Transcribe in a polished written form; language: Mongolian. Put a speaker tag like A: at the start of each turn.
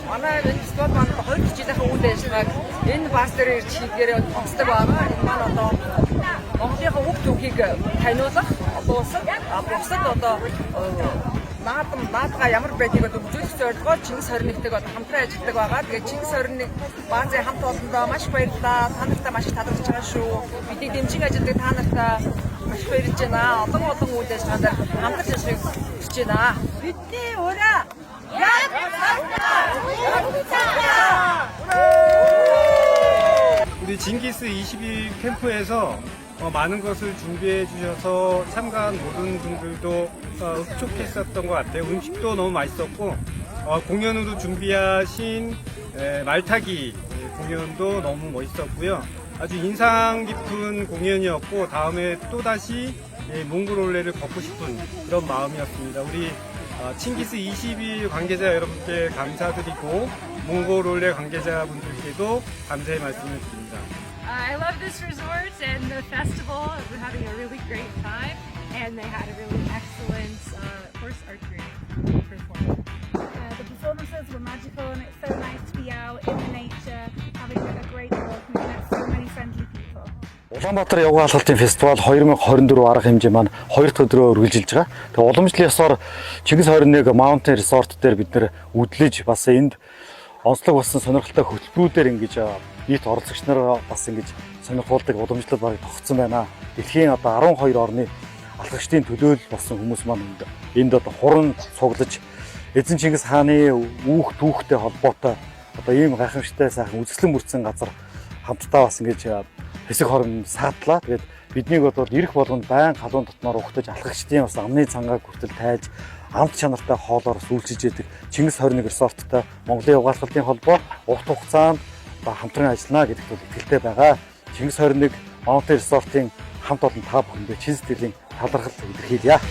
A: манай фестивал маань 2 жилийнхаа үйл ажиллагааг энэ бас дээр ирж хийдгээр онцлог байгаа. Энэ маань одоо Монголынхаа үг түүхийг таниулах одоо бусад одоо наадга ямар байдгийг одоо үзүүлэх зорилгоор Чингис 21-тэй одоо хамтран ажилладаг байгаа. Тэгээд Чингис 21 баазын хамт олондоо маш баярлалаа. Та нартай маш их талархаж байгаа шүү. Бидний дэмжин ажилладаг та нартай маш баярлж байна. Олон үйл ажиллагаанд хамтарч ажиллах гэж байна. Бидний ураа
B: 우리 징기스 22 캠프에서 많은 것을 준비해 주셔서 참가한 모든 분들도 흡족했었던 것 같아요. 음식도 너무 맛있었고 공연으로 준비하신 말타기 공연도 너무 멋있었고요. 아주 인상 깊은 공연이었고 다음에 또다시 몽골올레를 걷고 싶은 그런 마음이었습니다. 우리 칭기스 21 관계자 여러분께 감사드리고 몽골올레 관계자분들께도 감사의 말씀을 드립니다.
C: I love this resort and the festival. We're having a really great time, and they had a really excellent horse archery performance.
D: The performances were magical, and it's so nice to be out in the nature, having a great walk, and met so many friendly people.
E: Улаанбаатар явган алхалтын фестивал 2024 арга хэмжээ маань 2 дахь өдрөөр үргэлжилж байгаа. Тэгээ уламжлалын ёсоор Чингис 21 Mountain Resort дээр бид нэр үдлэж бас энд онцлог болсон сонирхолтой хөтөлбөрүүдээр ингэж нийт оролцогч нар бас ингэж сонирхолтой уламжлал бараг тогтсон байна. Дэлхийн одоо 12 орны алхагчдын төлөөлөл болсон хүмүүс маань энд одоо хуран цуглаж эзэн Чингис хааны үүх түүхтэй холбоотой одоо ийм гайхамшигтай сайхан үзэсгэлэн бүрдсэн газар хамтдаа бас ингэж хэсэг хорон саадлаа. Тэгээд биднийг бол ирэх болгонд байн халуун дотноор ухтаж алхагчдын бас амны цангааг хүртэл тайж амт чанартай хоолоор сүүлчилж яадаг Чингис 21 resort-тай Монголын явгаалгалтын холбоо урт хугацаанд хамтран ажиллана гэдэгт бол итгэлтэй байгаа. Чингис 21 Mountain Resort-ийн хамт олон та бүхэндээ чин сэтгэлийн талархал илэрхийлье.